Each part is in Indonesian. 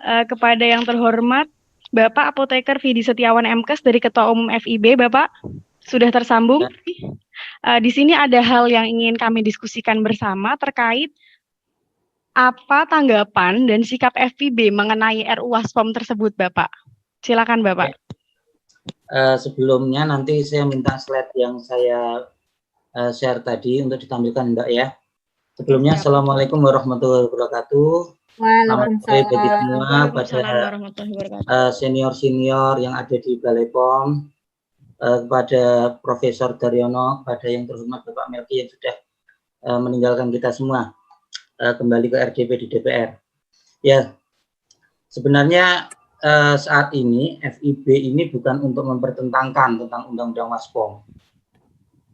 kepada yang terhormat Bapak Apoteker Vidi Setiawan MKes dari Ketua Umum FIB, Bapak sudah tersambung. Di sini ada hal yang ingin kami diskusikan bersama terkait apa tanggapan dan sikap FIB mengenai RUU Waspom tersebut, Bapak. Silakan, Bapak. Sebelumnya nanti saya minta slide yang saya share tadi untuk ditampilkan, Mbak ya. Sebelumnya, Assalamualaikum warahmatullahi wabarakatuh. Selamat sore bagi semua, pada senior-senior yang ada di Balai POM, kepada Profesor Daryono, kepada yang terhormat Bapak Melki yang sudah meninggalkan kita semua, kembali ke RDP di DPR. Ya, sebenarnya saat ini FIB ini bukan untuk mempertentangkan tentang Undang-Undang Waspom.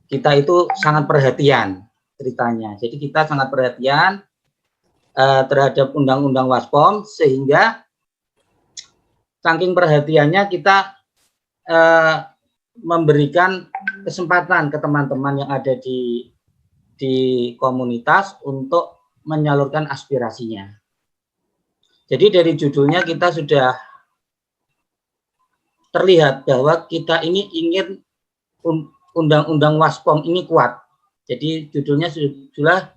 Kita itu sangat perhatian ceritanya. Jadi kita sangat perhatian terhadap Undang-Undang Waspom, sehingga saking perhatiannya kita memberikan kesempatan ke teman-teman yang ada di komunitas untuk menyalurkan aspirasinya. Jadi dari judulnya kita sudah terlihat bahwa kita ini ingin Undang-Undang Waspom ini kuat. Jadi judulnya sudah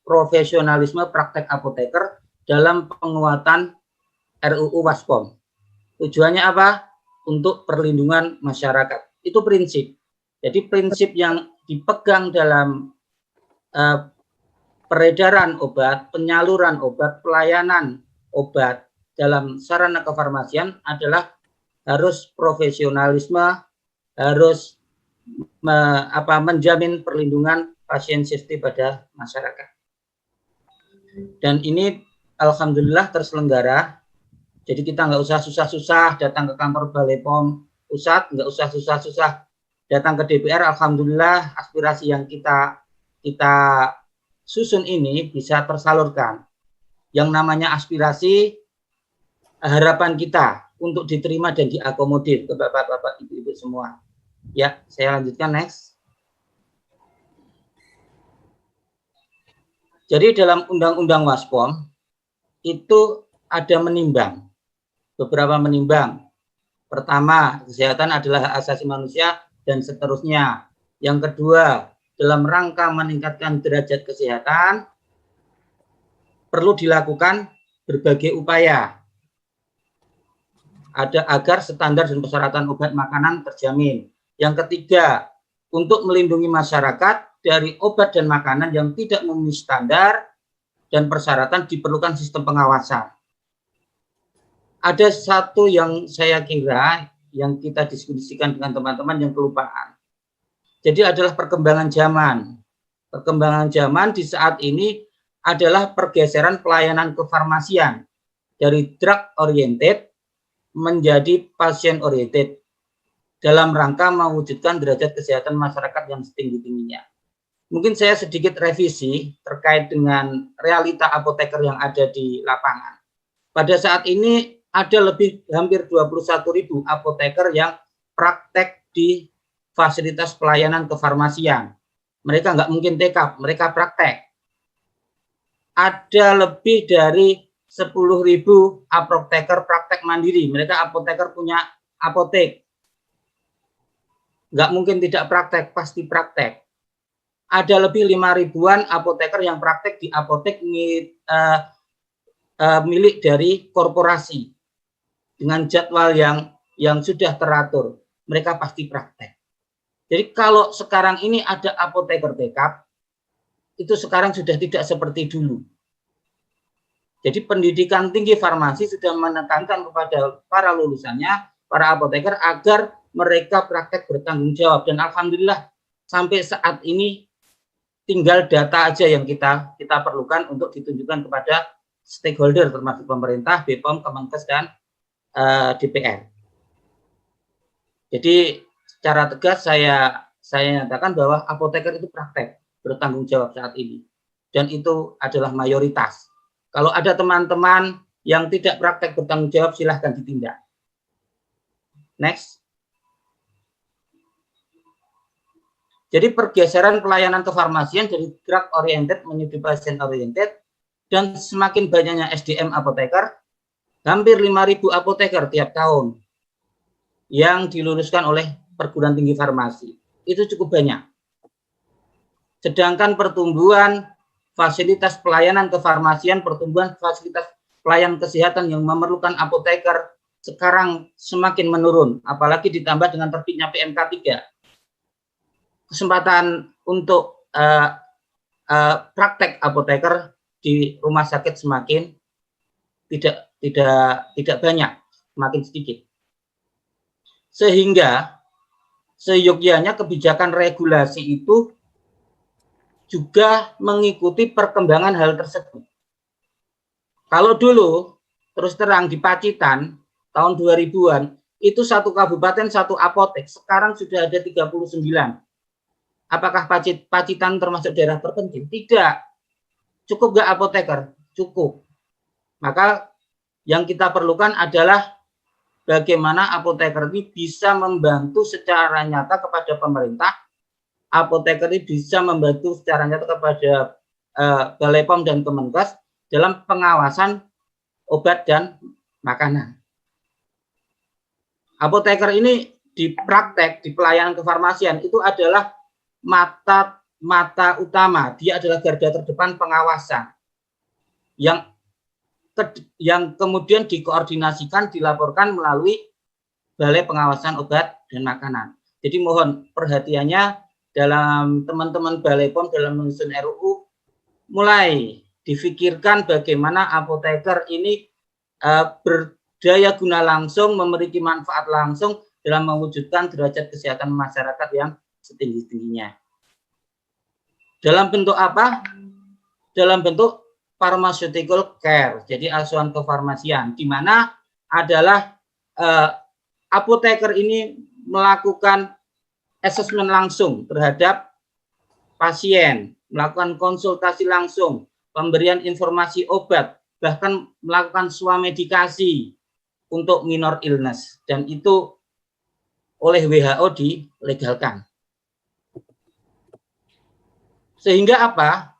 profesionalisme praktek apoteker dalam penguatan RUU Waspom. Tujuannya apa? Untuk perlindungan masyarakat. Itu prinsip. Jadi prinsip yang dipegang dalam peredaran obat, penyaluran obat, pelayanan obat dalam sarana kefarmasian adalah harus profesionalisme, harus menjamin perlindungan pasien safety pada masyarakat. Dan ini alhamdulillah terselenggara. Jadi kita nggak usah susah-susah datang ke kantor Balai POM pusat, nggak usah susah-susah datang ke DPR. Alhamdulillah aspirasi yang kita susun ini bisa tersalurkan. Yang namanya aspirasi, harapan kita untuk diterima dan diakomodir ke bapak-bapak, ibu-ibu semua. Ya, saya lanjutkan next. Jadi dalam Undang-Undang Waspom itu ada menimbang, beberapa menimbang. Pertama, kesehatan adalah hak asasi manusia dan seterusnya. Yang kedua, dalam rangka meningkatkan derajat kesehatan perlu dilakukan berbagai upaya agar standar dan persyaratan obat makanan terjamin. Yang ketiga, untuk melindungi masyarakat dari obat dan makanan yang tidak memenuhi standar dan persyaratan diperlukan sistem pengawasan. Ada satu yang saya kira yang kita diskusikan dengan teman-teman yang kelupaan. Jadi adalah perkembangan zaman. Perkembangan zaman di saat ini adalah pergeseran pelayanan kefarmasian dari drug oriented menjadi pasien oriented dalam rangka mewujudkan derajat kesehatan masyarakat yang setinggi-tingginya. Mungkin saya sedikit revisi terkait dengan realita apoteker yang ada di lapangan. Pada saat ini ada hampir 21.000 apoteker yang praktek di fasilitas pelayanan kefarmasian. Mereka nggak mungkin tekap, mereka praktek. Ada lebih dari 10.000 apoteker praktek mandiri. Mereka apoteker punya apotek. Nggak mungkin tidak praktek, pasti praktek. Ada lebih 5.000-an apoteker yang praktek di apotek milik dari korporasi dengan jadwal yang sudah teratur. Mereka pasti praktek. Jadi kalau sekarang ini ada apoteker backup, itu sekarang sudah tidak seperti dulu. Jadi pendidikan tinggi farmasi sudah menekankan kepada para lulusannya, para apoteker, agar mereka praktek bertanggung jawab. Dan alhamdulillah sampai saat ini tinggal data aja yang kita perlukan untuk ditunjukkan kepada stakeholder termasuk pemerintah, BPOM, Kemenkes, dan DPR. Jadi secara tegas saya nyatakan bahwa apoteker itu praktek bertanggung jawab saat ini. Dan itu adalah mayoritas. Kalau ada teman-teman yang tidak praktek bertanggung jawab, silahkan ditindak. Next. Jadi pergeseran pelayanan kefarmasian dari drug oriented menuju patient oriented dan semakin banyaknya SDM apoteker hampir 5.000 apoteker tiap tahun yang diluluskan oleh perguruan tinggi farmasi. Itu cukup banyak. Sedangkan pertumbuhan fasilitas pelayanan kefarmasian, pertumbuhan fasilitas pelayanan kesehatan yang memerlukan apoteker sekarang semakin menurun, apalagi ditambah dengan terbitnya PMK 3. Kesempatan untuk praktek apoteker di rumah sakit semakin tidak banyak, semakin sedikit. Sehingga seyogyanya kebijakan regulasi itu juga mengikuti perkembangan hal tersebut. Kalau dulu terus terang di Pacitan tahun 2000-an itu satu kabupaten satu apotek, sekarang sudah ada 39. Apakah Pacitan termasuk daerah terpencil? Tidak. Cukup nggak apoteker? Cukup. Maka yang kita perlukan adalah bagaimana apoteker ini bisa membantu secara nyata kepada pemerintah. Apoteker ini bisa membantu secara nyata kepada Balai POM dan Kemenkes dalam pengawasan obat dan makanan. Apoteker ini di praktek, di pelayanan kefarmasian itu adalah mata utama. Dia adalah garda terdepan pengawasan yang kemudian dikoordinasikan, dilaporkan melalui Balai Pengawasan Obat dan Makanan. Jadi mohon perhatiannya dalam teman-teman Balai POM dalam menyusun RUU, mulai difikirkan bagaimana apoteker ini berdaya guna langsung, memiliki manfaat langsung dalam mewujudkan derajat kesehatan masyarakat yang setinggi-tingginya. Dalam bentuk apa? Dalam bentuk pharmaceutical care, jadi asuhan kefarmasian, di mana adalah apoteker ini melakukan asesmen langsung terhadap pasien, melakukan konsultasi langsung, pemberian informasi obat, bahkan melakukan swamedikasi untuk minor illness, dan itu oleh WHO dilegalkan. Sehingga apa?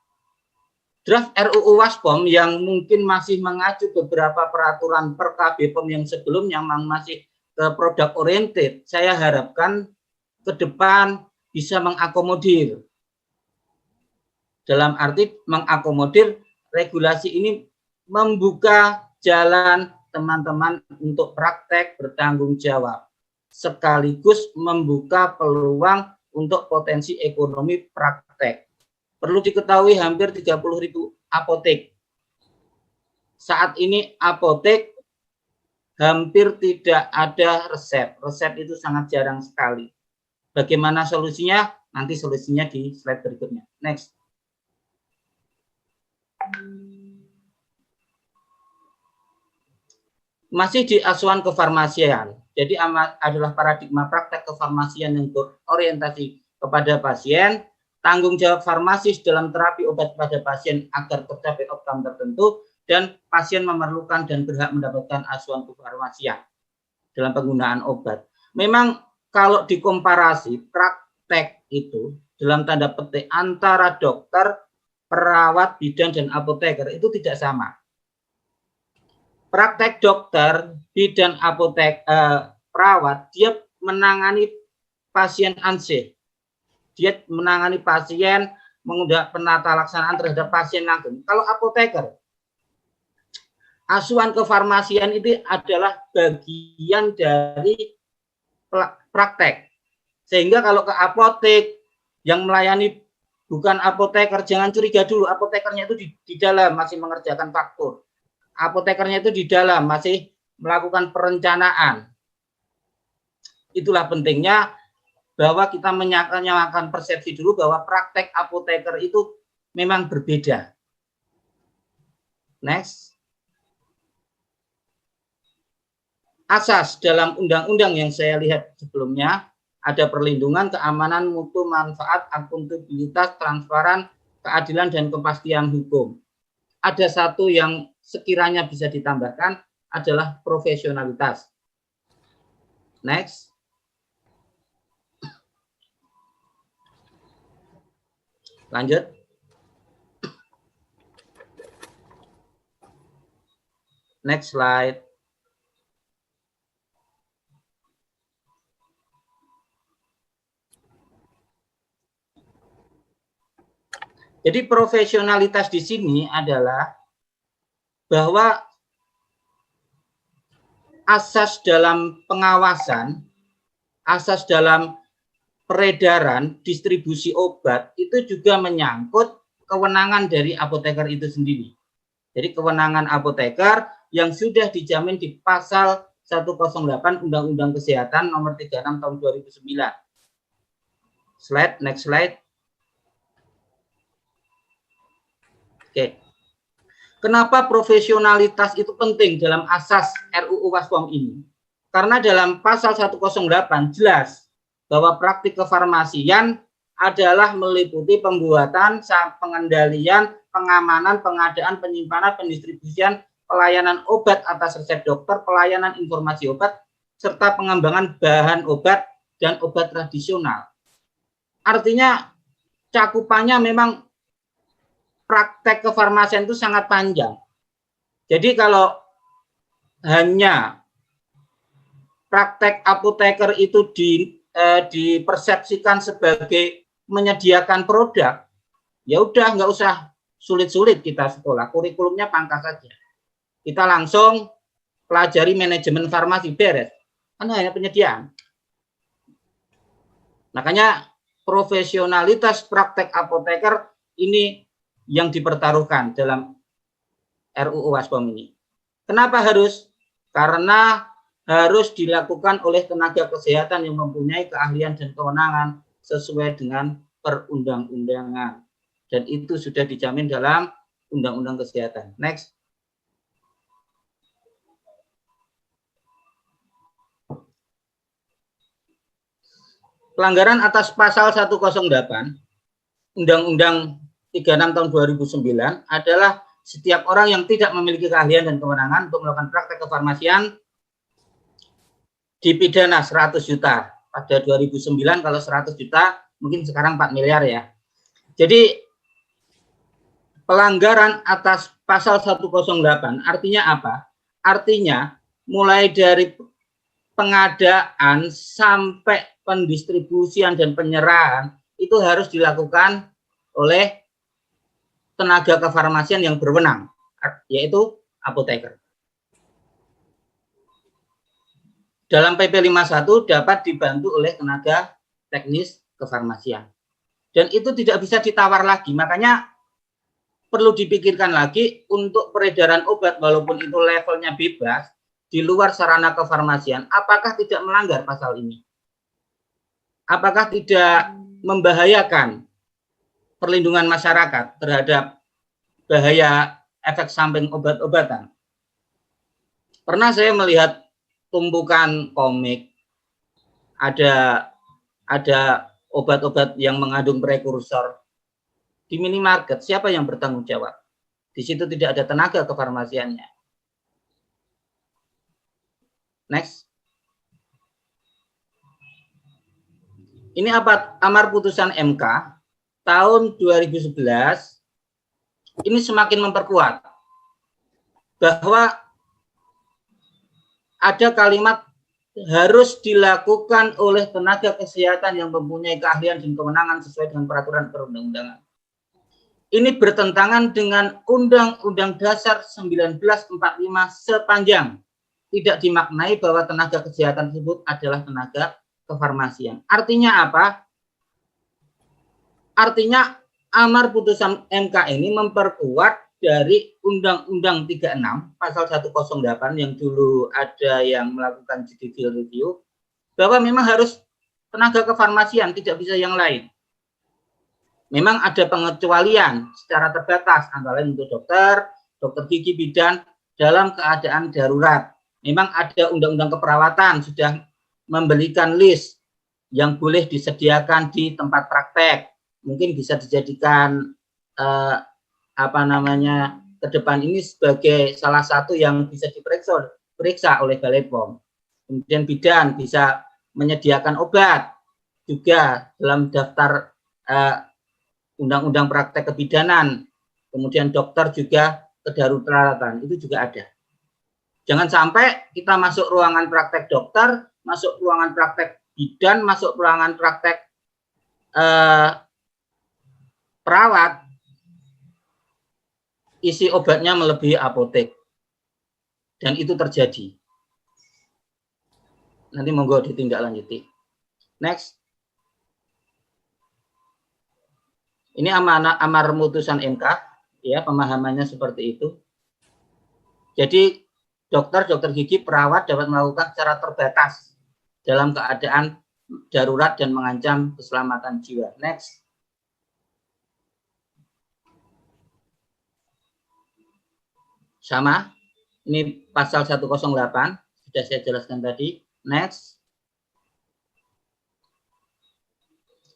Draft RUU WASPOM yang mungkin masih mengacu beberapa peraturan per KB POM yang sebelumnya, yang masih ke produk oriented, saya harapkan ke depan bisa mengakomodir. Dalam arti mengakomodir regulasi ini membuka jalan teman-teman untuk praktek bertanggung jawab, sekaligus membuka peluang untuk potensi ekonomi praktek. Perlu diketahui hampir 30.000 apotek. Saat ini apotek hampir tidak ada resep. Resep itu sangat jarang sekali. Bagaimana solusinya? Nanti solusinya di slide berikutnya. Next. Masih di asuhan kefarmasian. Jadi adalah paradigma praktek kefarmasian yang berorientasi kepada pasien, tanggung jawab farmasis dalam terapi obat pada pasien agar tercapai outcome tertentu, dan pasien memerlukan dan berhak mendapatkan asuhan kefarmasian dalam penggunaan obat. Memang kalau dikomparasi praktek itu dalam tanda petik antara dokter, perawat, bidan, dan apoteker itu tidak sama. Praktek dokter, bidan, perawat, dia menangani pasien ansih. Dia menangani pasien, mengundang penata laksanaan terhadap pasien langsung. Kalau apoteker, asuhan kefarmasian itu adalah bagian dari praktek. Sehingga kalau ke apotek yang melayani bukan apoteker, jangan curiga dulu, apotekernya itu di dalam masih mengerjakan faktur. Apotekernya itu di dalam masih melakukan perencanaan. Itulah pentingnya bahwa kita menyamakan persepsi dulu bahwa praktek apoteker itu memang berbeda. Next. Asas dalam undang-undang yang saya lihat sebelumnya ada perlindungan, keamanan, mutu, manfaat, akuntabilitas, transparan, keadilan, dan kepastian hukum. Ada satu yang sekiranya bisa ditambahkan adalah profesionalitas. Next. Lanjut. Next slide. Jadi profesionalitas di sini adalah bahwa asas dalam pengawasan, asas dalam peredaran, distribusi obat itu juga menyangkut kewenangan dari apoteker itu sendiri. Jadi kewenangan apoteker yang sudah dijamin di pasal 108 Undang-Undang Kesehatan nomor 36 tahun 2009. Slide, next slide. Oke. Kenapa profesionalitas itu penting dalam asas RUU Waspom ini? Karena dalam pasal 108 jelas bahwa praktik kefarmasian adalah meliputi pembuatan, pengendalian, pengamanan, pengadaan, penyimpanan, pendistribusian, pelayanan obat atas resep dokter, pelayanan informasi obat, serta pengembangan bahan obat dan obat tradisional. Artinya cakupannya memang praktek kefarmasian itu sangat panjang. Jadi kalau hanya praktek apoteker itu dipersepsikan sebagai menyediakan produk, ya udah nggak usah sulit-sulit kita sekolah, kurikulumnya pangkas saja. Kita langsung pelajari manajemen farmasi, beres. Kan hanya penyediaan. Makanya profesionalitas praktek apoteker ini yang dipertaruhkan dalam RUU Waspom ini. Kenapa harus? Karena harus dilakukan oleh tenaga kesehatan yang mempunyai keahlian dan kewenangan sesuai dengan perundang-undangan. Dan itu sudah dijamin dalam Undang-Undang Kesehatan. Next. Pelanggaran atas pasal 108 Undang-Undang 36 tahun 2009 adalah setiap orang yang tidak memiliki keahlian dan kewenangan untuk melakukan praktek kefarmasian dipidana 100 juta. Pada 2009 kalau 100 juta mungkin sekarang 4 miliar ya. Jadi pelanggaran atas pasal 108 artinya apa? Artinya mulai dari pengadaan sampai pendistribusian dan penyerahan itu harus dilakukan oleh tenaga kefarmasian yang berwenang, yaitu apoteker. Dalam PP 51 dapat dibantu oleh tenaga teknis kefarmasian. Dan itu tidak bisa ditawar lagi, makanya perlu dipikirkan lagi untuk peredaran obat walaupun itu levelnya bebas, di luar sarana kefarmasian, apakah tidak melanggar pasal ini? Apakah tidak membahayakan perlindungan masyarakat terhadap bahaya efek samping obat-obatan? Pernah saya melihat tumpukan komik, ada obat-obat yang mengandung prekursor di minimarket. Siapa yang bertanggung jawab? Di situ tidak ada tenaga kefarmasiannya. Next. Ini amar putusan MK tahun 2011 ini semakin memperkuat bahwa ada kalimat harus dilakukan oleh tenaga kesehatan yang mempunyai keahlian dan kewenangan sesuai dengan peraturan perundang-undangan. Ini bertentangan dengan Undang-Undang Dasar 1945 sepanjang tidak dimaknai bahwa tenaga kesehatan tersebut adalah tenaga kefarmasian. Artinya apa? Artinya amar putusan MK ini memperkuat dari Undang-Undang 36 pasal 108 yang dulu ada yang melakukan judicial review bahwa memang harus tenaga kefarmasian, tidak bisa yang lain. Memang ada pengecualian secara terbatas antara lain untuk dokter gigi, bidan dalam keadaan darurat. Memang ada undang-undang keperawatan sudah memberikan list yang boleh disediakan di tempat praktek. Mungkin bisa dijadikan ke depan ini sebagai salah satu yang bisa diperiksa oleh Balai POM. Kemudian bidan bisa menyediakan obat juga dalam daftar undang-undang praktek kebidanan. Kemudian dokter juga kedaruratan itu juga ada. Jangan sampai kita masuk ruangan praktek dokter, masuk ruangan praktek bidan, masuk ruangan praktek perawat, isi obatnya melebihi apotek. Dan itu terjadi. Nanti monggo ditindaklanjuti. Next. Ini amar putusan MK, ya, pemahamannya seperti itu. Jadi dokter gigi, perawat dapat melakukan secara terbatas dalam keadaan darurat dan mengancam keselamatan jiwa. Next. Sama, ini pasal 108, sudah saya jelaskan tadi. Next.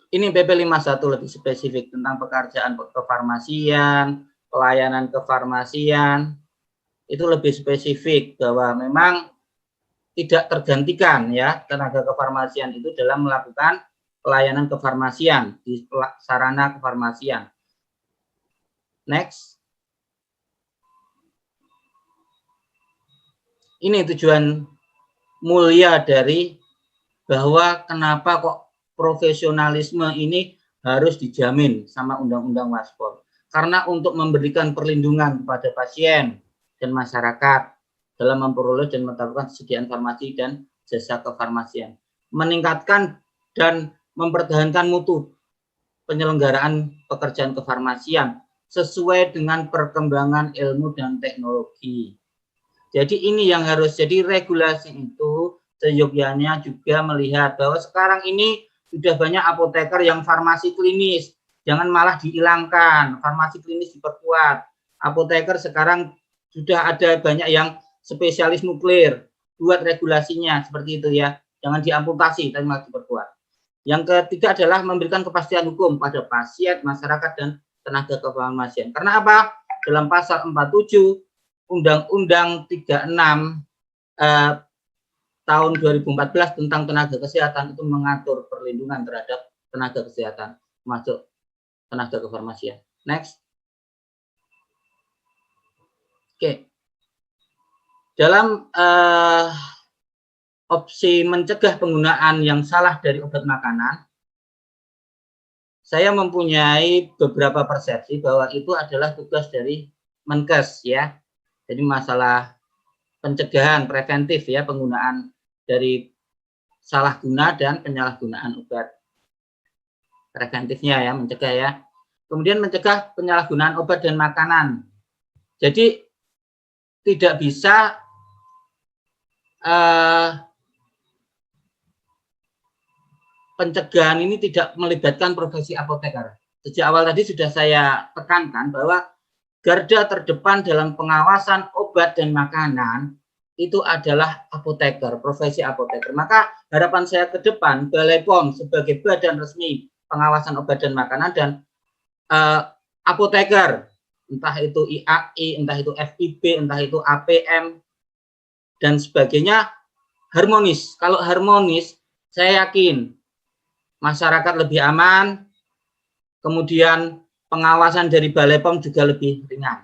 Ini PP 51 lebih spesifik tentang pekerjaan kefarmasian, pelayanan kefarmasian. Itu lebih spesifik bahwa memang tidak tergantikan ya tenaga kefarmasian itu dalam melakukan pelayanan kefarmasian di sarana kefarmasian. Next. Ini tujuan mulia dari bahwa kenapa kok profesionalisme ini harus dijamin sama Undang-Undang Waspol. Karena untuk memberikan perlindungan kepada pasien dan masyarakat dalam memperoleh dan mendapatkan kesediaan farmasi dan jasa kefarmasian. Meningkatkan dan mempertahankan mutu penyelenggaraan pekerjaan kefarmasian sesuai dengan perkembangan ilmu dan teknologi. Jadi ini yang harus jadi regulasi itu seyogyanya juga melihat bahwa sekarang ini sudah banyak apoteker yang farmasi klinis, jangan malah dihilangkan, farmasi klinis diperkuat. Apoteker sekarang sudah ada banyak yang spesialis nuklir, buat regulasinya seperti itu ya, jangan diamputasi tapi malah diperkuat. Yang ketiga adalah memberikan kepastian hukum pada pasien, masyarakat, dan tenaga kefarmasian. Karena apa? Dalam pasal 47 Undang-Undang 36 tahun 2014 tentang tenaga kesehatan itu mengatur perlindungan terhadap tenaga kesehatan, termasuk tenaga kefarmasian. Next. Oke. Dalam opsi mencegah penggunaan yang salah dari obat makanan, saya mempunyai beberapa persepsi bahwa itu adalah tugas dari Menkes ya. Jadi masalah pencegahan preventif ya, penggunaan dari salah guna dan penyalahgunaan obat. Preventifnya ya, mencegah ya. Kemudian mencegah penyalahgunaan obat dan makanan. Jadi tidak bisa pencegahan ini tidak melibatkan profesi apoteker. Sejak awal tadi sudah saya tekankan bahwa garda terdepan dalam pengawasan obat dan makanan itu adalah apoteker, profesi apoteker. Maka harapan saya ke depan, Balai POM sebagai badan resmi pengawasan obat dan makanan dan apoteker, entah itu IAI, entah itu FIB, entah itu APM, dan sebagainya, harmonis. Kalau harmonis, saya yakin masyarakat lebih aman, kemudian pengawasan dari Balai POM juga lebih ringan.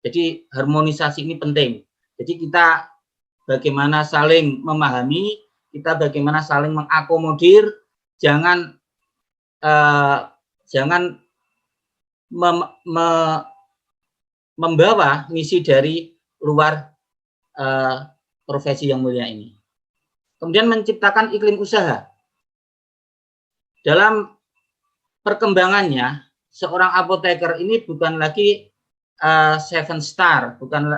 Jadi harmonisasi ini penting. Jadi kita bagaimana saling memahami, kita bagaimana saling mengakomodir, jangan membawa misi dari luar profesi yang mulia ini. Kemudian menciptakan iklim usaha. Dalam perkembangannya, seorang apoteker ini bukan lagi 7 star, bukan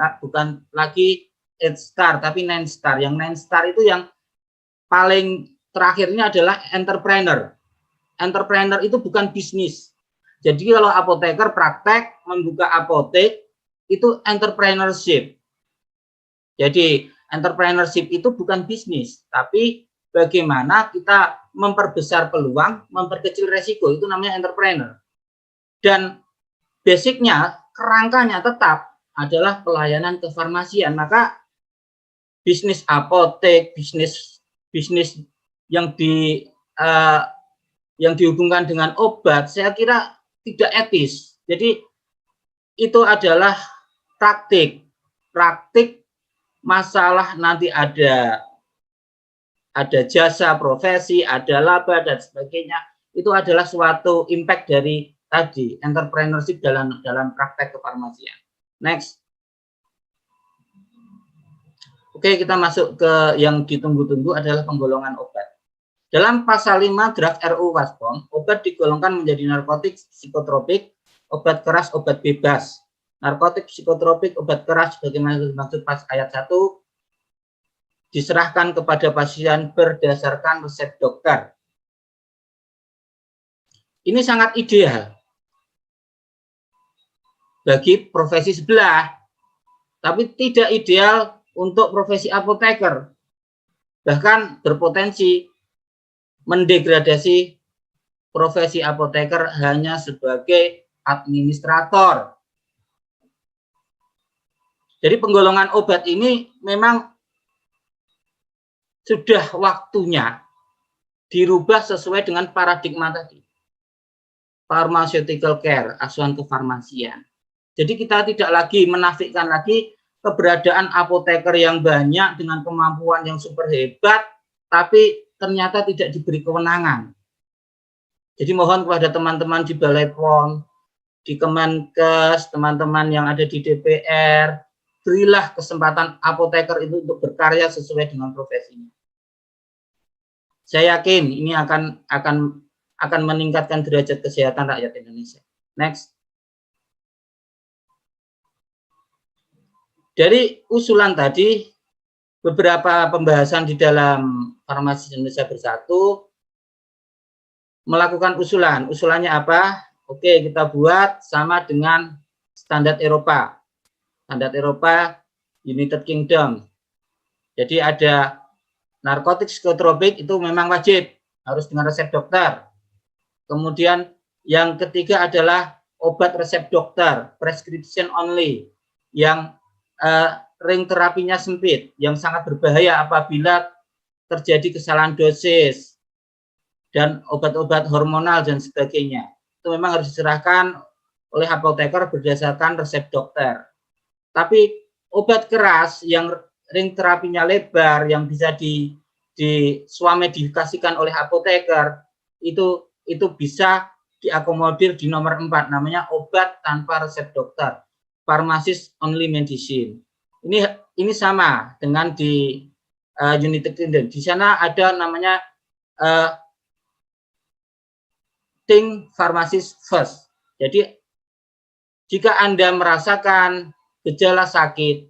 lagi 8 star, tapi 9 star. Yang 9 star itu yang paling terakhirnya adalah entrepreneur. Entrepreneur itu bukan bisnis. Jadi kalau apoteker praktek membuka apotek itu entrepreneurship. Jadi entrepreneurship itu bukan bisnis, tapi bagaimana kita memperbesar peluang, memperkecil resiko, itu namanya entrepreneur. Dan basicnya, kerangkanya tetap adalah pelayanan kefarmasian. Maka bisnis apotek, bisnis yang dihubungkan dengan obat, saya kira tidak etis. Jadi itu adalah praktik masalah nanti ada jasa profesi, ada laba dan sebagainya. Itu adalah suatu impact dari tadi, entrepreneurship dalam praktek kefarmasian. Next. Oke, kita masuk ke yang ditunggu-tunggu adalah penggolongan obat. Dalam pasal 5 draft RUU Waspom, obat digolongkan menjadi narkotik, psikotropik, obat keras, obat bebas. Narkotik, psikotropik, obat keras sebagaimana dimaksud pas ayat 1 diserahkan kepada pasien berdasarkan resep dokter. Ini sangat ideal bagi profesi sebelah, tapi tidak ideal untuk profesi apoteker. Bahkan berpotensi mendegradasi profesi apoteker hanya sebagai administrator. Jadi penggolongan obat ini memang sudah waktunya dirubah sesuai dengan paradigma tadi. Pharmaceutical care, asuhan kefarmasian. Jadi kita tidak lagi menafikan lagi keberadaan apoteker yang banyak dengan kemampuan yang super hebat, tapi ternyata tidak diberi kewenangan. Jadi mohon kepada teman-teman di Balai POM, di Kemenkes, teman-teman yang ada di DPR, berilah kesempatan apoteker itu untuk berkarya sesuai dengan profesinya. Saya yakin ini akan meningkatkan derajat kesehatan rakyat Indonesia. Next. Dari usulan tadi, beberapa pembahasan di dalam Farmasi Indonesia Bersatu melakukan usulan. Usulannya apa? Oke, kita buat sama dengan standar Eropa. Standar Eropa, United Kingdom. Jadi ada narkotik psikotropik itu memang wajib, harus dengan resep dokter. Kemudian yang ketiga adalah obat resep dokter, prescription only, yang ring terapinya sempit, yang sangat berbahaya apabila terjadi kesalahan dosis dan obat-obat hormonal dan sebagainya. Itu memang harus diserahkan oleh apoteker berdasarkan resep dokter. Tapi obat keras yang ring terapinya lebar, yang bisa diswamedikasikan oleh apoteker, itu bisa diakomodir di nomor 4, namanya obat tanpa resep dokter, pharmacist only medicine. Ini sama dengan di United Kingdom. Di sana ada namanya think pharmacist first. Jadi jika Anda merasakan gejala sakit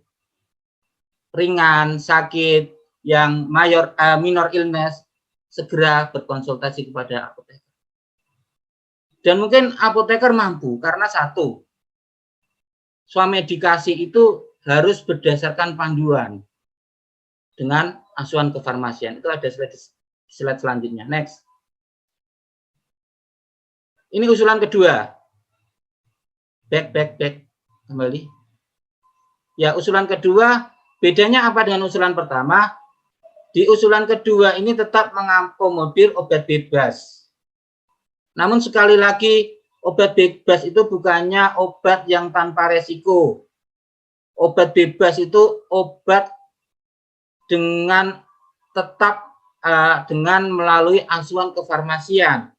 ringan, sakit yang minor illness, segera berkonsultasi kepada apoteker. Dan mungkin apoteker mampu karena satu, swamedikasi itu harus berdasarkan panduan dengan asuhan kefarmasian. Itu ada slide selanjutnya. Next. Ini usulan kedua. Back. Kembali. Ya, usulan kedua, bedanya apa dengan usulan pertama? Di usulan kedua ini tetap mengakomodir obat bebas. Namun sekali lagi, obat bebas itu bukannya obat yang tanpa resiko. Obat bebas itu obat dengan tetap dengan melalui asuhan kefarmasian.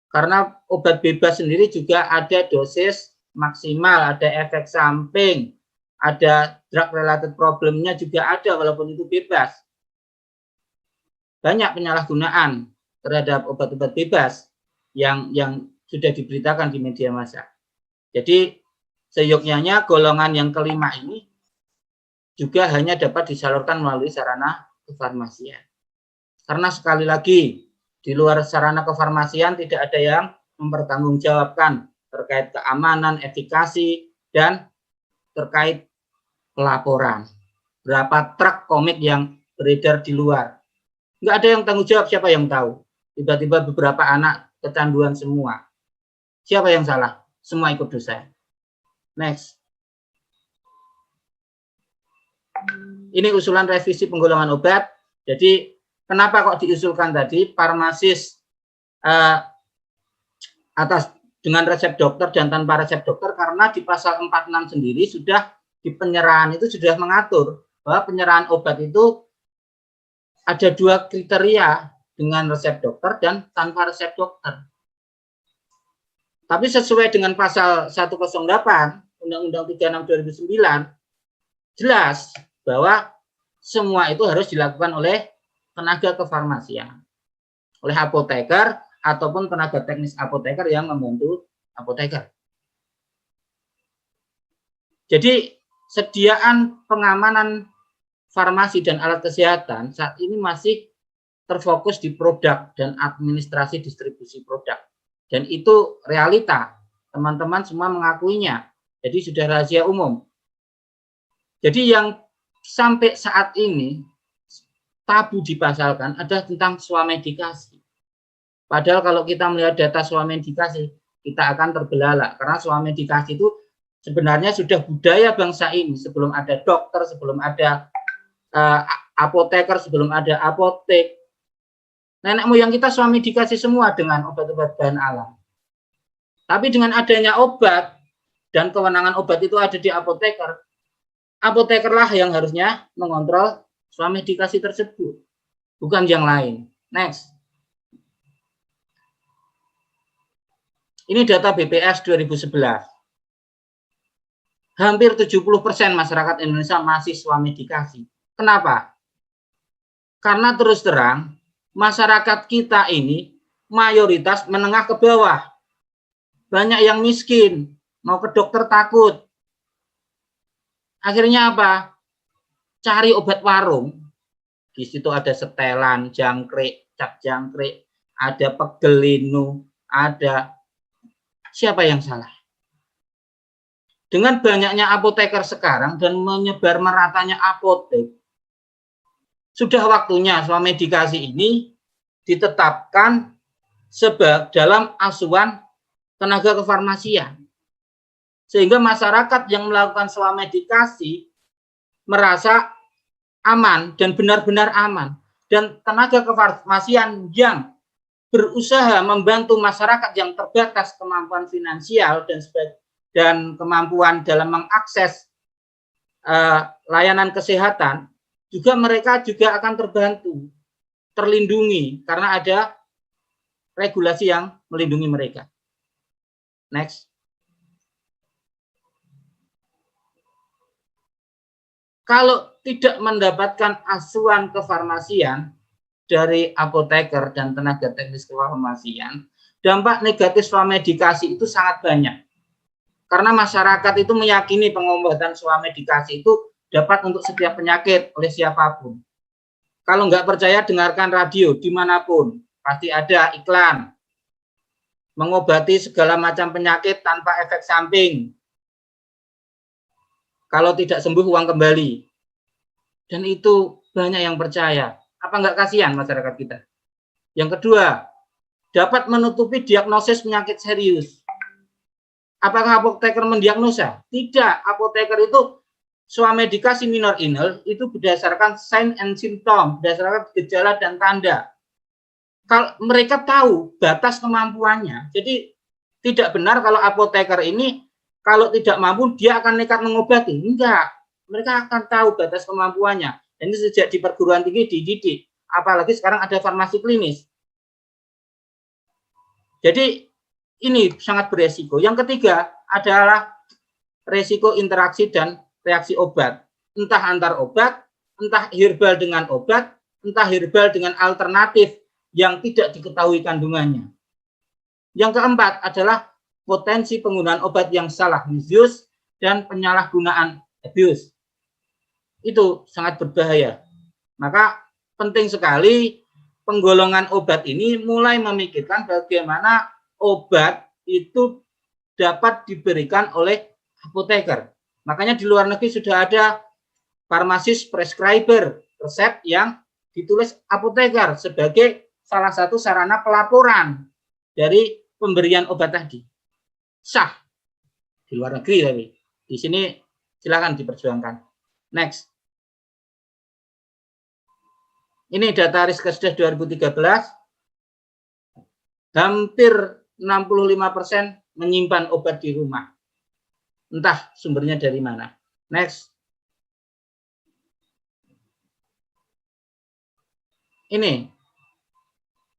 Karena obat bebas sendiri juga ada dosis maksimal, ada efek samping, ada drug related problemnya juga ada walaupun itu bebas. Banyak penyalahgunaan terhadap obat-obat bebas yang sudah diberitakan di media massa. Jadi seyogyanya golongan yang kelima ini juga hanya dapat disalurkan melalui sarana kefarmasian. Karena sekali lagi di luar sarana kefarmasian tidak ada yang mempertanggungjawabkan terkait keamanan, efikasi, dan terkait pelaporan. Berapa truk komik yang beredar di luar. Nggak ada yang tanggung jawab, siapa yang tahu. Tiba-tiba beberapa anak kecanduan semua. Siapa yang salah? Semua ikut dosa. Next. Ini usulan revisi penggolongan obat. Jadi kenapa kok diusulkan tadi farmasis atas dengan resep dokter dan tanpa resep dokter? Karena di pasal 46 sendiri sudah di penyerahan itu sudah mengatur bahwa penyerahan obat itu ada 2 kriteria, dengan resep dokter dan tanpa resep dokter. Tapi sesuai dengan pasal 108 Undang-Undang 36 2009 jelas bahwa semua itu harus dilakukan oleh tenaga kefarmasian, oleh apoteker ataupun tenaga teknis apoteker yang membantu apoteker. Jadi sediaan pengamanan farmasi dan alat kesehatan saat ini masih terfokus di produk dan administrasi distribusi produk. Dan itu realita, teman-teman semua mengakuinya. Jadi sudah rahasia umum. Jadi yang sampai saat ini tabu dipasalkan ada tentang swamedikasi. Padahal kalau kita melihat data swamedikasi, kita akan terbelalak. Karena swamedikasi itu sebenarnya sudah budaya bangsa ini. Sebelum ada dokter, sebelum ada apoteker, sebelum ada apotek. Nenek moyang kita swamedikasi semua dengan obat-obat bahan alam. Tapi dengan adanya obat dan kewenangan obat itu ada di apoteker, apotekerlah yang harusnya mengontrol swamedikasi tersebut, bukan yang lain. Next. Ini data BPS 2011. Hampir 70% masyarakat Indonesia masih swamedikasi. Kenapa? Karena terus terang, masyarakat kita ini mayoritas menengah ke bawah. Banyak yang miskin, mau ke dokter takut. Akhirnya apa? Cari obat warung. Di situ ada setelan, jangkrik, cap jangkrik, ada pegel linu, ada. Siapa yang salah? Dengan banyaknya apoteker sekarang dan menyebar meratanya apotek, sudah waktunya swamedikasi ini ditetapkan dalam asuhan tenaga kefarmasian. Sehingga masyarakat yang melakukan swamedikasi merasa aman dan benar-benar aman. Dan tenaga kefarmasian yang berusaha membantu masyarakat yang terbatas kemampuan finansial dan kemampuan dalam mengakses layanan kesehatan, juga mereka juga akan terbantu, terlindungi karena ada regulasi yang melindungi mereka. Next. Kalau tidak mendapatkan asuhan kefarmasian dari apoteker dan tenaga teknis kefarmasian, dampak negatif swamedikasi itu sangat banyak. Karena masyarakat itu meyakini pengobatan swamedikasi itu dapat untuk setiap penyakit oleh siapapun. Kalau nggak percaya, dengarkan radio dimanapun. Pasti ada iklan. Mengobati segala macam penyakit tanpa efek samping. Kalau tidak sembuh, uang kembali. Dan itu banyak yang percaya. Apa nggak kasihan masyarakat kita? Yang kedua, dapat menutupi diagnosis penyakit serius. Apakah apoteker mendiagnosa? Tidak. Apoteker itu swamedikasi minor inhale itu berdasarkan sign and symptom, berdasarkan gejala dan tanda. Kalau mereka tahu batas kemampuannya, jadi tidak benar kalau apoteker ini kalau tidak mampu dia akan nekat mengobati. Enggak, mereka akan tahu batas kemampuannya. Dan ini sejak di perguruan tinggi dididik, apalagi sekarang ada farmasi klinis. Jadi ini sangat beresiko. Yang ketiga adalah resiko interaksi dan reaksi obat. Entah antar obat, entah herbal dengan obat, entah herbal dengan alternatif yang tidak diketahui kandungannya. Yang keempat adalah potensi penggunaan obat yang salah, misuse, dan penyalahgunaan, abuse. Itu sangat berbahaya. Maka penting sekali penggolongan obat ini mulai memikirkan bagaimana obat itu dapat diberikan oleh apoteker. Makanya di luar negeri sudah ada pharmacist prescriber, resep yang ditulis apoteker sebagai salah satu sarana pelaporan dari pemberian obat tadi. Sah di luar negeri, tapi di sini silakan diperjuangkan. Next. Ini data Riskesdas 2013. Hampir 65% menyimpan obat di rumah. Entah sumbernya dari mana. Next. Ini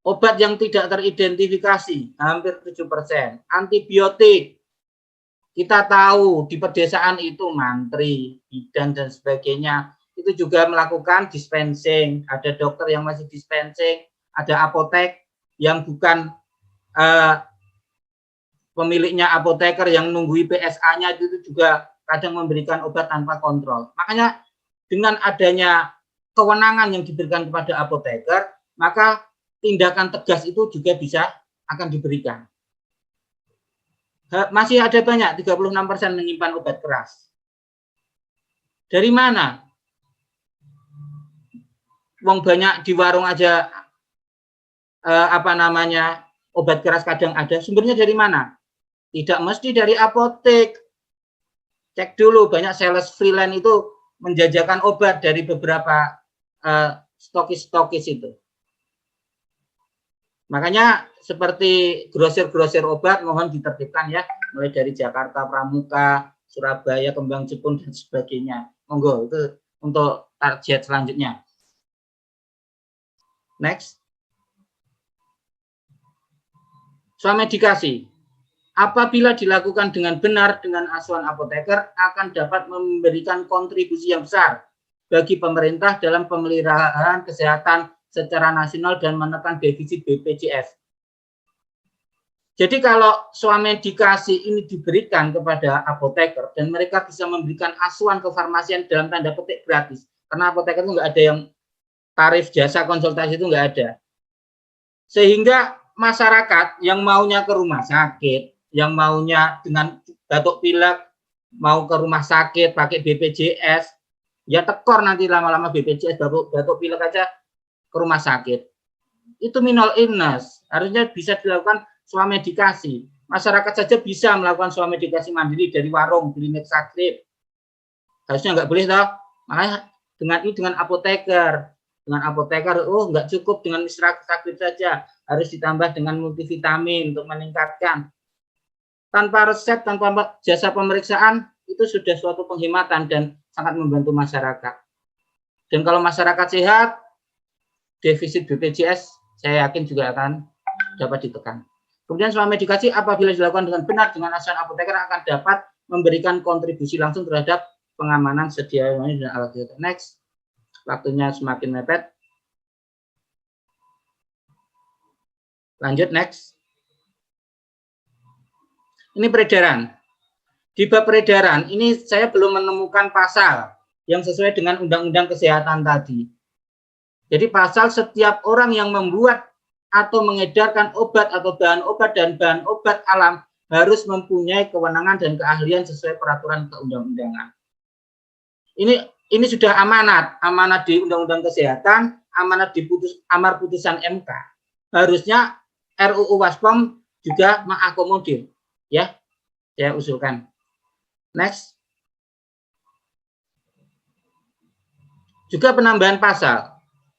Obat yang tidak teridentifikasi, hampir 7%. Antibiotik, kita tahu di pedesaan itu mantri, bidan, dan sebagainya. Itu juga melakukan dispensing. Ada dokter yang masih dispensing, ada apotek yang bukan pemiliknya apoteker yang nunggui PSA-nya, itu juga kadang memberikan obat tanpa kontrol. Makanya dengan adanya kewenangan yang diberikan kepada apoteker, maka tindakan tegas itu juga bisa akan diberikan. Masih ada banyak, 36% menyimpan obat keras. Dari mana? Wong banyak di warung aja obat keras kadang ada. Sumbernya dari mana? Tidak mesti dari apotek. Cek dulu, banyak sales freelance itu menjajakan obat dari beberapa stokis-stokis itu. Makanya seperti grosir-grosir obat mohon ditertibkan ya, mulai dari Jakarta, Pramuka, Surabaya, Kembang Jepun, dan sebagainya. Monggo, itu untuk target selanjutnya. Next. Swamedikasi. Apabila dilakukan dengan benar dengan asuhan apoteker, akan dapat memberikan kontribusi yang besar bagi pemerintah dalam pemeliharaan kesehatan secara nasional dan menekan defisit BPJS. Jadi kalau swamedikasi ini diberikan kepada apoteker dan mereka bisa memberikan asuhan kefarmasian dalam tanda petik gratis, karena apoteker itu nggak ada yang tarif jasa konsultasi itu nggak ada. Sehingga masyarakat yang maunya ke rumah sakit, yang maunya dengan batuk pilek mau ke rumah sakit pakai BPJS, ya tekor nanti lama-lama BPJS batuk pilek aja ke rumah sakit. Itu mental illness, harusnya bisa dilakukan swamedikasi. Masyarakat saja bisa melakukan swamedikasi mandiri dari warung, klinik sakit. Harusnya nggak boleh toh. Makanya dengan apoteker. Dengan apoteker, nggak cukup dengan misra sakit saja, harus ditambah dengan multivitamin untuk meningkatkan. Tanpa resep, tanpa jasa pemeriksaan, itu sudah suatu penghematan dan sangat membantu masyarakat. Dan kalau masyarakat sehat, defisit BPJS saya yakin juga akan dapat ditekan. Kemudian swamedikasi apabila dilakukan dengan benar dengan asuhan apoteker akan dapat memberikan kontribusi langsung terhadap pengamanan sedia dan alat kesehatan. Next, waktunya semakin mepet. Lanjut next. Ini peredaran. Di bab peredaran ini saya belum menemukan pasal yang sesuai dengan undang-undang kesehatan tadi. Jadi pasal setiap orang yang membuat atau mengedarkan obat atau bahan obat dan bahan obat alam harus mempunyai kewenangan dan keahlian sesuai peraturan keundang-undangan. Ini sudah amanat di Undang-Undang Kesehatan, amanat di amar putusan MK. Harusnya RUU Waspom juga mengakomodir, ya. Saya usulkan. Next. Juga penambahan pasal.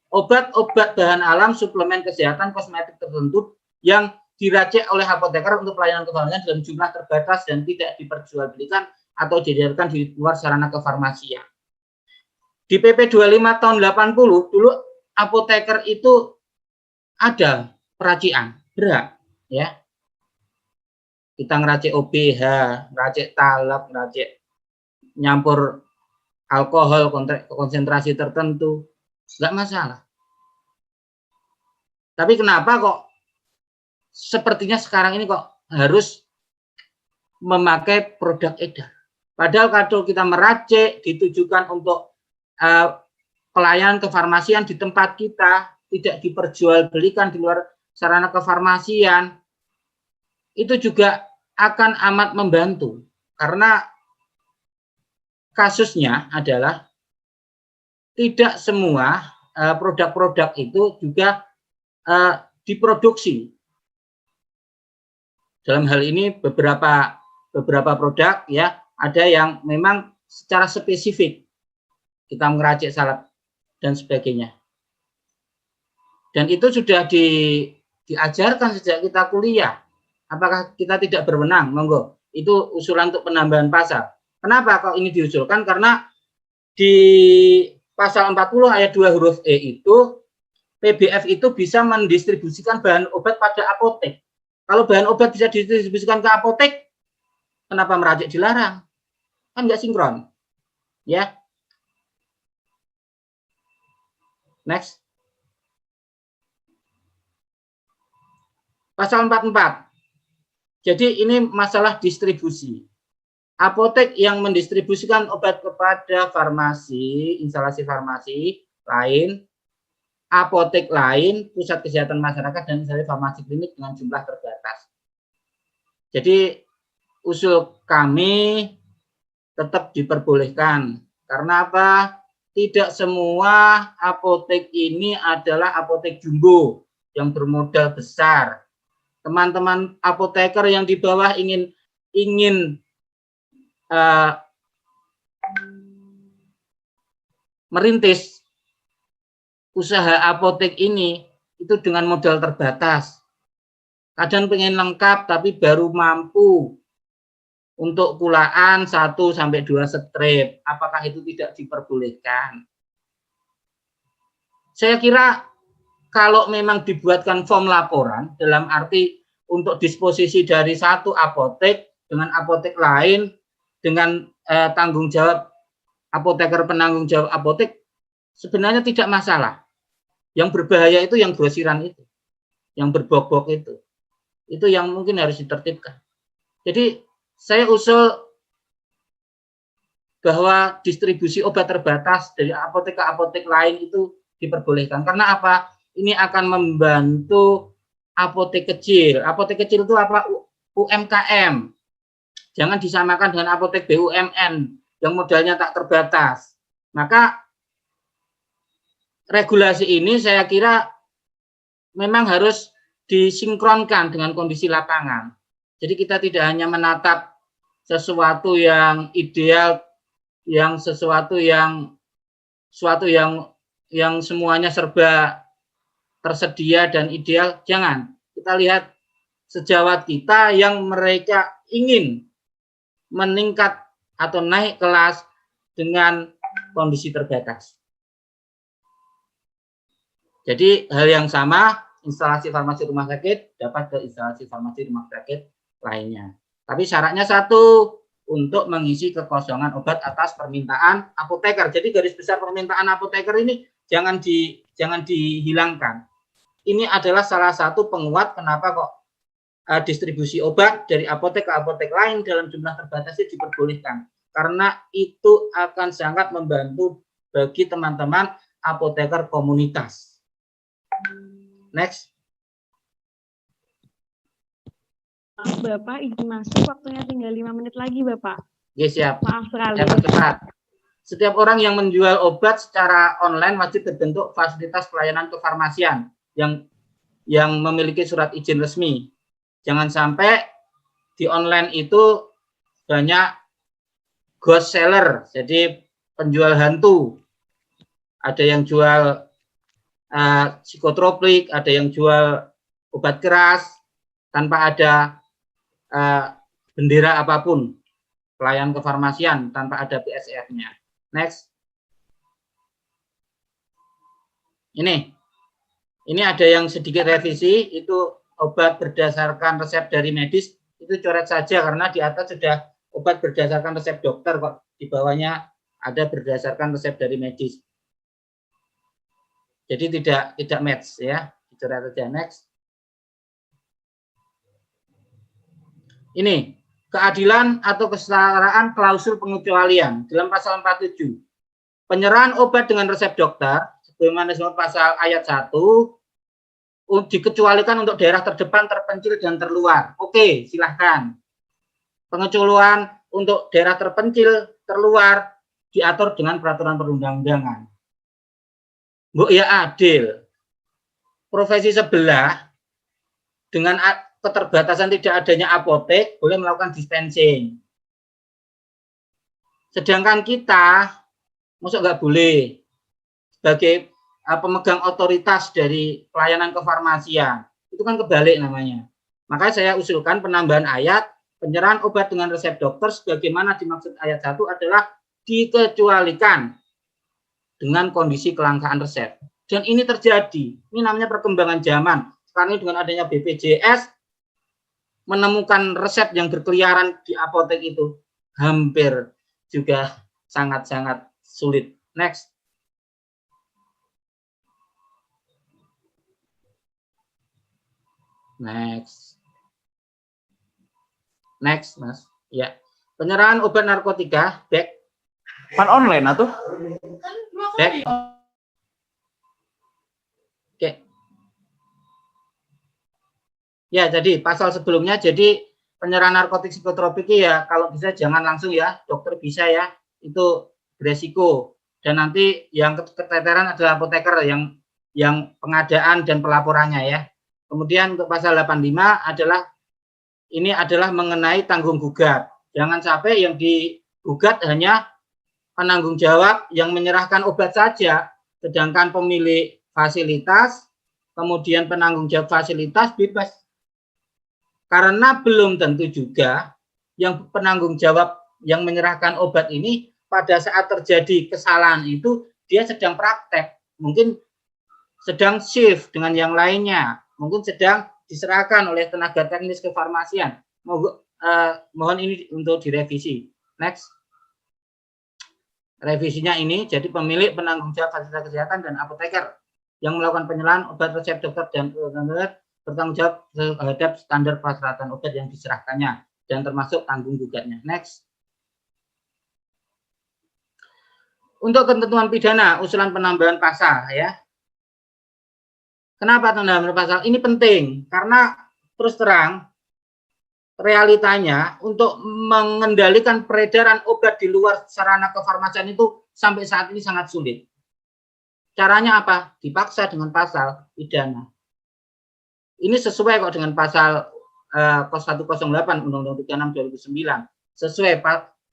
Obat-obat bahan alam, suplemen kesehatan, kosmetik tertentu yang diracik oleh apoteker untuk pelayanan kefarmasian dalam jumlah terbatas dan tidak diperjualbelikan atau diedarkan di luar sarana kefarmasian. Di PP 25 tahun 80 dulu apoteker itu ada peracian berat, ya. Kita ngeracik OBH, ngeracik talak, ngeracik nyampur alkohol konsentrasi tertentu, nggak masalah. Tapi kenapa kok sepertinya sekarang ini kok harus memakai produk edar? Padahal kalau kita meracik ditujukan untuk pelayanan kefarmasian di tempat kita, tidak diperjualbelikan di luar sarana kefarmasian, itu juga akan amat membantu. Karena kasusnya adalah tidak semua produk-produk itu juga diproduksi. Dalam hal ini beberapa produk ya, ada yang memang secara spesifik kita meracik salad dan sebagainya. Dan itu sudah diajarkan sejak kita kuliah. Apakah kita tidak berwenang? Monggo. Itu usulan untuk penambahan pasal. Kenapa kok ini diusulkan? Karena di pasal 40 ayat 2 huruf E itu PBF itu bisa mendistribusikan bahan obat pada apotek. Kalau bahan obat bisa didistribusikan ke apotek, kenapa meracik dilarang? Kan nggak sinkron. Ya. Next. Pasal 44. Jadi ini masalah distribusi. Apotek yang mendistribusikan obat kepada farmasi, instalasi farmasi lain, apotek lain, pusat kesehatan masyarakat, dan instalasi farmasi klinik dengan jumlah terbatas. Jadi usul kami tetap diperbolehkan. Karena apa? Tidak semua apotek ini adalah apotek jumbo yang bermodal besar. Teman-teman apoteker yang di bawah ingin merintis usaha apotek ini itu dengan modal terbatas. Kadang pengen lengkap tapi baru mampu untuk kulaan 1 sampai 2 strip. Apakah itu tidak diperbolehkan? Saya kira kalau memang dibuatkan form laporan dalam arti untuk disposisi dari satu apotek dengan apotek lain dengan tanggung jawab apoteker penanggung jawab apotek, sebenarnya tidak masalah. Yang berbahaya itu yang grosiran itu, yang berbok-bok itu yang mungkin harus ditertibkan. Jadi saya usul bahwa distribusi obat terbatas dari apotek ke apotek lain itu diperbolehkan. Karena apa? Ini akan membantu apotek kecil. Apotek kecil itu apa? UMKM. Jangan disamakan dengan apotek BUMN yang modalnya tak terbatas. Maka regulasi ini saya kira memang harus disinkronkan dengan kondisi lapangan. Jadi kita tidak hanya menatap sesuatu yang ideal, yang sesuatu yang semuanya serba tersedia dan ideal. Jangan. Kita lihat sejawat kita yang mereka ingin meningkat atau naik kelas dengan kondisi terbatas. Jadi hal yang sama, instalasi farmasi rumah sakit dapat ke instalasi farmasi rumah sakit lainnya. Tapi syaratnya satu, untuk mengisi kekosongan obat atas permintaan apoteker. Jadi garis besar permintaan apoteker ini jangan dihilangkan. Ini adalah salah satu penguat kenapa kok distribusi obat dari apotek ke apotek lain dalam jumlah terbatas itu diperbolehkan. Karena itu akan sangat membantu bagi teman-teman apoteker komunitas. Next. Bapak izin masuk, waktunya tinggal 5 menit lagi, Bapak. Ya, siap. Maaf sekali. Cepat. Setiap orang yang menjual obat secara online wajib terbentuk fasilitas pelayanan kefarmasian yang memiliki surat izin resmi. Jangan sampai di online itu banyak ghost seller, jadi penjual hantu. Ada yang jual psikotropik, ada yang jual obat keras tanpa ada bendera apapun, pelayan kefarmasian tanpa ada PSR-nya. Next. Ini ada yang sedikit revisi, itu obat berdasarkan resep dari medis, itu coret saja karena di atas sudah obat berdasarkan resep dokter kok, di bawahnya ada berdasarkan resep dari medis. Jadi tidak match ya, dicoret saja. Next. Ini keadilan atau kesetaraan klausul pengecualian dalam pasal 47. Penyerahan obat dengan resep dokter sebagaimana disebut pasal ayat 1 dikecualikan untuk daerah terdepan, terpencil dan terluar. Oke, silahkan. Pengecualian untuk daerah terpencil, terluar diatur dengan peraturan perundang-undangan. Bu ya adil. Profesi sebelah dengan keterbatasan tidak adanya apotek boleh melakukan dispensing. Sedangkan kita masuk nggak boleh sebagai pemegang otoritas dari pelayanan kefarmasian. Itu kan kebalik namanya. Makanya saya usulkan penambahan ayat penyerahan obat dengan resep dokter sebagaimana dimaksud ayat 1 adalah dikecualikan dengan kondisi kelangkaan resep. Dan ini terjadi. Ini namanya perkembangan zaman. Sekarang ini dengan adanya BPJS, menemukan resep yang berkeliaran di apotek itu hampir juga sangat-sangat sulit. Next. Next, Mas. Ya. Penyerahan obat narkotika, back. Pan online atuh? Back. Oke. Ya, jadi pasal sebelumnya, jadi penyerahan narkotik psikotropik ya, kalau bisa jangan langsung ya, dokter bisa ya, itu beresiko. Dan nanti yang keteteran adalah apoteker yang pengadaan dan pelaporannya ya. Kemudian untuk pasal 85 ini adalah mengenai tanggung gugat. Jangan sampai yang digugat hanya penanggung jawab yang menyerahkan obat saja, sedangkan pemilik fasilitas, kemudian penanggung jawab fasilitas bebas. Karena belum tentu juga yang penanggung jawab yang menyerahkan obat ini pada saat terjadi kesalahan itu dia sedang praktek, mungkin sedang shift dengan yang lainnya, mungkin sedang diserahkan oleh tenaga teknis kefarmasian. Mohon ini untuk direvisi. Next. Revisinya ini, jadi pemilik penanggung jawab fasilitas kesehatan dan apoteker yang melakukan penyerahan obat resep dokter dan bertanggung jawab terhadap standar persyaratan obat yang diserahkannya dan termasuk tanggung gugatnya. Next. Untuk ketentuan pidana, usulan penambahan pasal ya. Kenapa penambahan pasal? Ini penting karena terus terang realitanya untuk mengendalikan peredaran obat di luar sarana kefarmasian itu sampai saat ini sangat sulit. Caranya apa? Dipaksa dengan pasal pidana. Ini sesuai kok dengan pasal 108 Undang-Undang 36 2009. Sesuai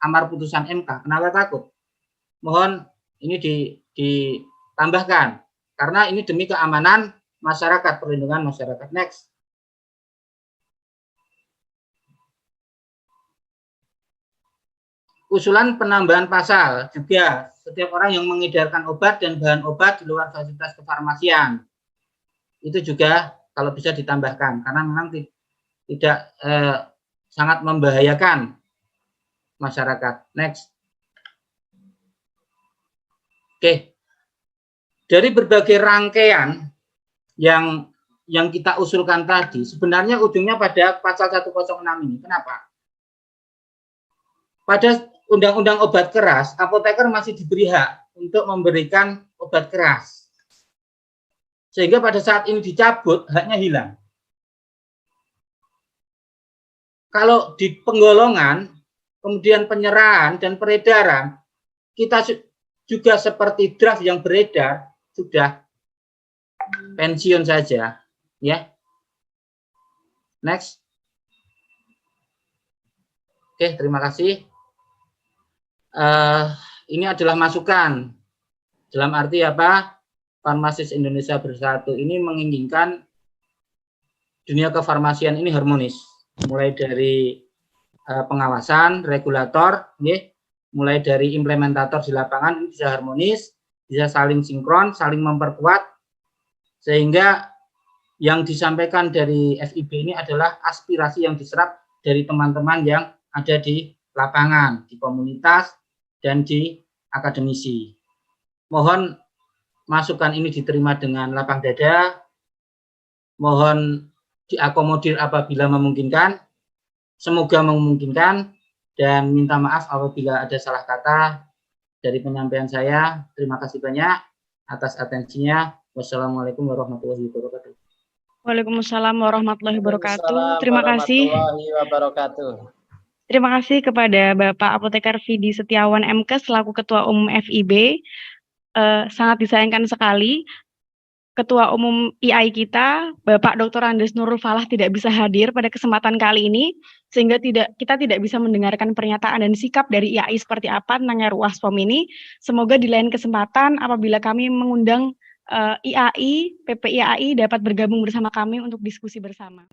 amar putusan MK. Kenapa takut? Mohon ini ditambahkan karena ini demi keamanan masyarakat, perlindungan masyarakat. Next. Usulan penambahan pasal juga setiap orang yang mengedarkan obat dan bahan obat di luar fasilitas kefarmasian itu juga kalau bisa ditambahkan karena memang tidak sangat membahayakan masyarakat. Next. Oke. Dari berbagai rangkaian yang kita usulkan tadi sebenarnya ujungnya pada pasal 106 ini. Kenapa? Pada Undang-Undang Obat Keras, apoteker masih diberi hak untuk memberikan obat keras. Sehingga pada saat ini dicabut, haknya hilang. Kalau di penggolongan, kemudian penyerahan dan peredaran, kita juga seperti draft yang beredar, sudah pensiun saja. Ya. Next. Oke, terima kasih. Ini adalah masukan dalam arti apa? Farmasis Indonesia Bersatu ini menginginkan dunia kefarmasian ini harmonis, mulai dari pengawasan, regulator, mulai dari implementator di lapangan ini bisa harmonis, bisa saling sinkron, saling memperkuat, sehingga yang disampaikan dari FIB ini adalah aspirasi yang diserap dari teman-teman yang ada di lapangan, di komunitas, dan di akademisi. Mohon masukan ini diterima dengan lapang dada, mohon diakomodir apabila memungkinkan, semoga memungkinkan, dan minta maaf apabila ada salah kata dari penyampaian saya. Terima kasih banyak atas atensinya. Wassalamualaikum warahmatullahi wabarakatuh. Waalaikumsalam warahmatullahi wabarakatuh. Terima kasih. Terima kasih kepada Bapak Apoteker Vidi Setiawan MK selaku Ketua Umum FIB. Sangat disayangkan sekali Ketua Umum IAI kita, Bapak Dr. Andes Nurul Falah tidak bisa hadir pada kesempatan kali ini, sehingga kita tidak bisa mendengarkan pernyataan dan sikap dari IAI seperti apa tentang RUU ASPOM ini. Semoga di lain kesempatan apabila kami mengundang IAI, PPIAI dapat bergabung bersama kami untuk diskusi bersama.